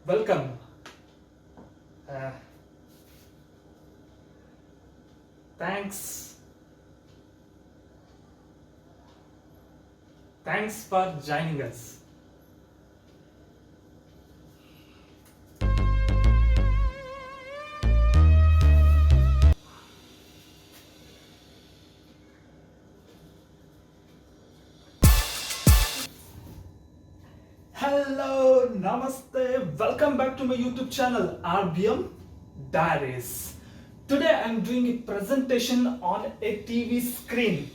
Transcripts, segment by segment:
Welcome. Uh, thanks. Thanks for joining us. Hello, namaste. Welcome back to my YouTube channel RBM Diaries. Today I'm doing a presentation on a TV screen.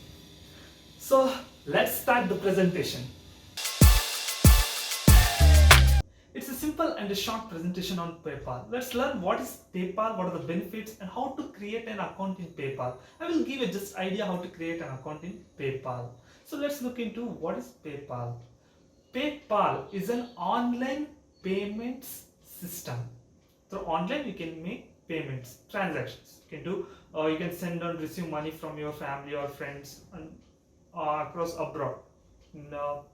So let's start the presentation. It's a simple and a short presentation on PayPal. Let's learn what is PayPal, what are the benefits, and how to create an account in PayPal. I will give a just idea how to create an account in PayPal. So let's look into what is PayPal. PayPal is an online payments system. Through online, you can make payments, transactions. You can send and receive money from your family or friends and across abroad. Now,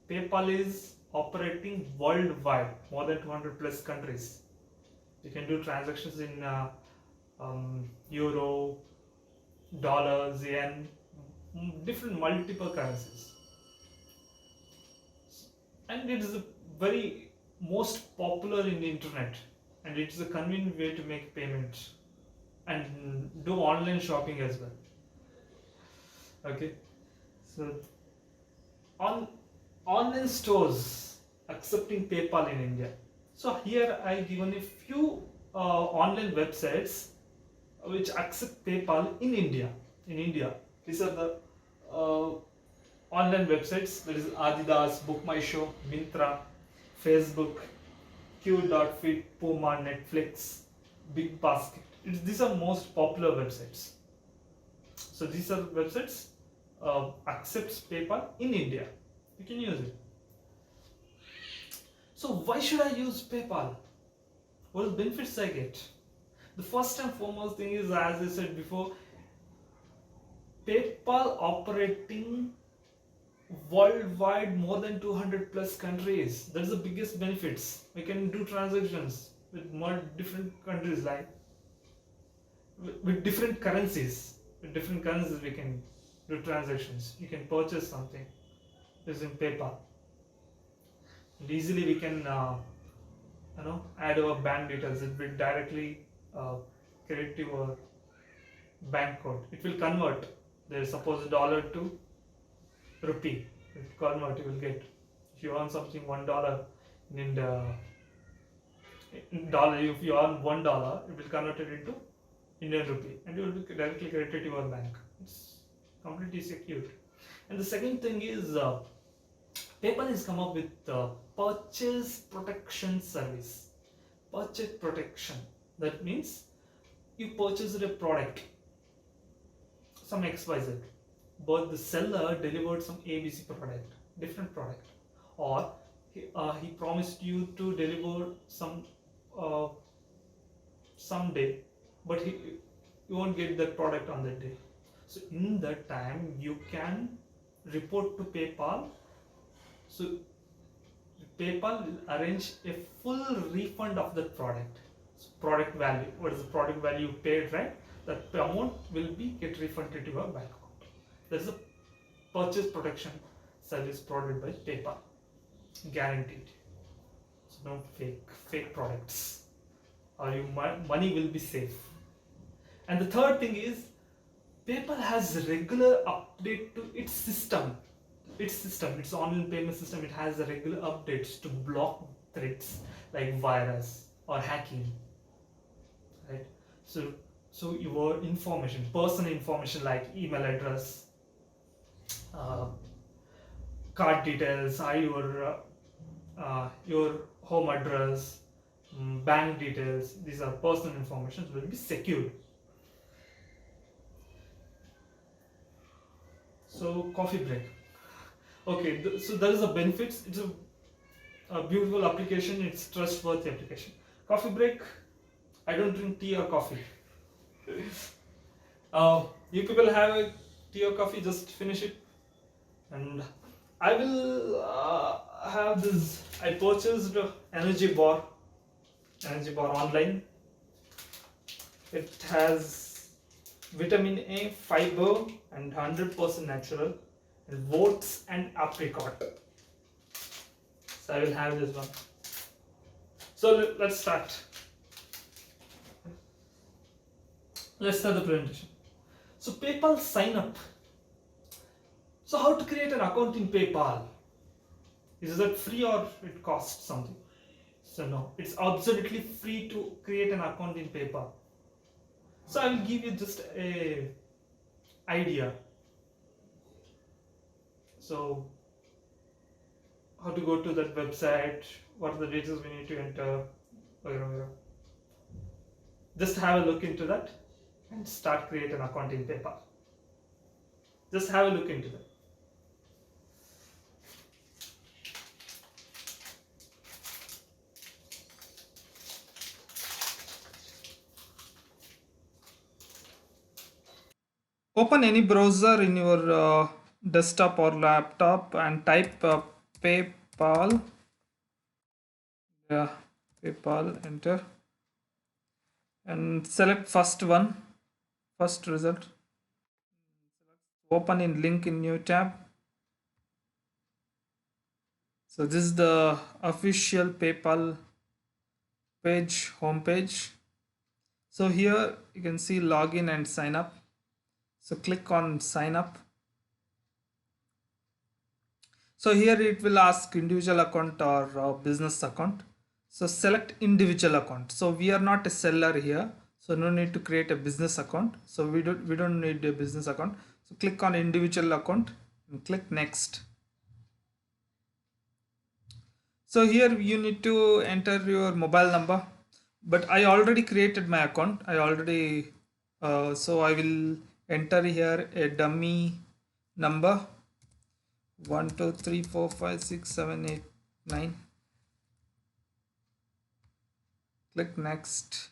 PayPal is operating worldwide, more than 200 plus countries. You can do transactions in euro, dollars, yen, different multiple currencies. And it is a very most popular in the internet, and it is a convenient way to make payments and do online shopping as well. Okay, so on online stores accepting PayPal in India. So here I given a few online websites which accept PayPal in India. These are the online websites, that is Adidas, Book My Show, Mintra, Facebook, Q.Fit, Puma, Netflix, Big Basket. These are most popular websites. So these are websites accepts PayPal in India. You can use it. So why should I use PayPal? What are the benefits I get? The first and foremost thing is, as I said before, PayPal operating worldwide, more than 200 plus countries. That's the biggest benefits. We can do transactions with more different countries, like with different currencies. With different currencies we can do transactions. You can purchase something using PayPal, and easily we can add our bank details. It will directly credit your bank code. It will convert. There, suppose dollar to rupee. It convert. You will get, if you earn something $1 in dollar. If you earn $1, it will convert it into Indian rupee, and you will be directly credited to your bank. It's completely secure. And the second thing is, PayPal has come up with purchase protection service. Purchase protection. That means you purchased a product, some XYZ, but the seller delivered some ABC product, different product, or he promised you to deliver someday, but you won't get that product on that day. So in that time, you can report to PayPal. So PayPal will arrange a full refund of that product. So product value, what is the product value you paid, right? That amount will be get refunded to your bank account. That's the purchase protection service provided by PayPal. Guaranteed. So no fake products, or your money will be safe. And the third thing is, PayPal has regular update to its system. Its online payment system, it has regular updates to block threats like virus or hacking, right? So your information, personal information like email address, card details, your home address, bank details, these are personal information, will be secured. So coffee break. Okay, so there is a benefits. It's a beautiful application. It's trustworthy application. Coffee break. I don't drink tea or coffee. You people have a tea or coffee, just finish it. And I will have this. I purchased energy bar energy bar online. It has vitamin A, fiber, and 100% natural, and oats and apricot. So I will have this one. So let's start. Let's start the presentation. So PayPal sign up. So how to create an account in PayPal? Is that free or it costs something? So no, it's absolutely free to create an account in PayPal. So I will give you just a idea. So how to go to that website, what are the details we need to enter, whatever. Just have a look into that and start create an account in PayPal. Just have a look into that. Open any browser in your desktop or laptop and type PayPal. Yeah, PayPal, enter, and select first one, first result. Open in link in new tab. So this is the official PayPal page, home page. So here you can see login and sign up. So click on sign up. So here it will ask individual account or business account. So select individual account. So we are not a seller here, so no need to create a business account. So we don't need a business account. So click on individual account and click next. So here you need to enter your mobile number, but I already created my account. So I will enter here a dummy number 1 2 3 4 5 6 7 8 9. Click next.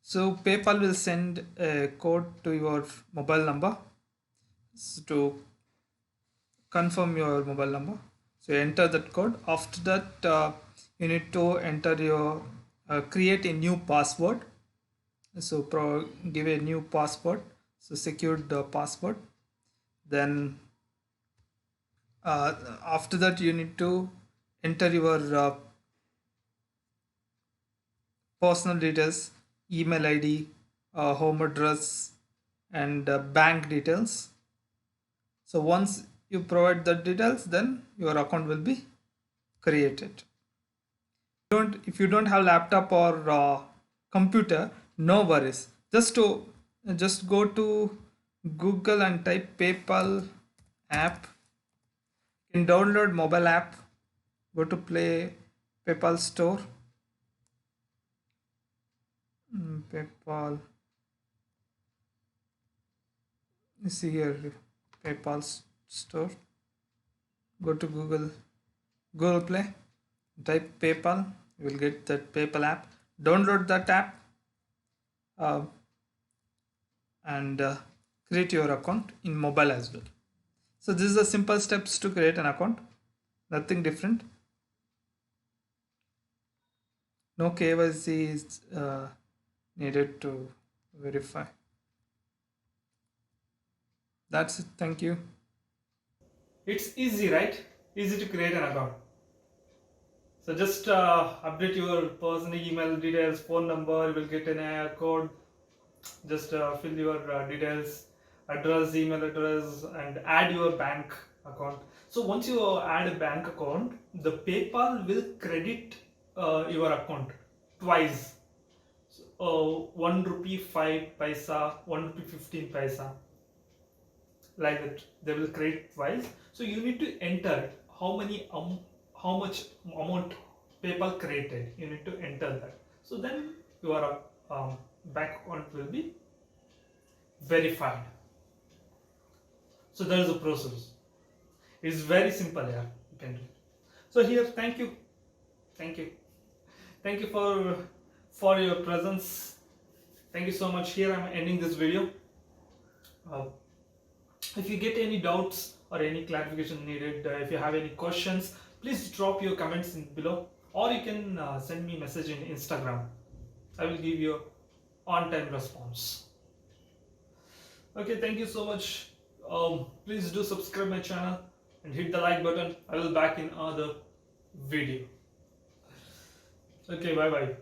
So PayPal will send a code to your mobile number to confirm your mobile number. So enter that code. After that, you need to enter your create a new password. So give a new password. So secure the password. Then after that, you need to enter your personal details, email ID, home address, and bank details. So once you provide the details, then your account will be created. If you don't have laptop or computer, no worries. Just go to Google and type PayPal app. You can download mobile app. Go to Play PayPal store. PayPal. You see here PayPal store. Go to Google Play. Type PayPal. You will get that PayPal app. Download that app. And create your account in mobile as well. So this is the simple steps to create an account, nothing different. No KYC is needed to verify. That's it. Thank you. It's easy, right? Easy to create an account. So just update your personal email details, phone number, you will get an code. Just fill your details, address, email address, and add your bank account. So once you add a bank account, the PayPal will credit your account twice. So, 1 rupee 5 paisa, 1 rupee 15 paisa, like that. They will credit twice. So you need to enter how much amount PayPal created. You need to enter that. So then your bank account will be verified. So that is the process. It's very simple here. You can do it. So here, thank you, thank you, thank you for your presence. Thank you so much. Here I'm ending this video. If you get any doubts or any clarification needed, if you have any questions, please drop your comments in below. or you can send me message in Instagram. I will give you on time response. Okay, thank you so much. Please do subscribe my channel and hit the like button. I will back in another video. Okay, bye bye.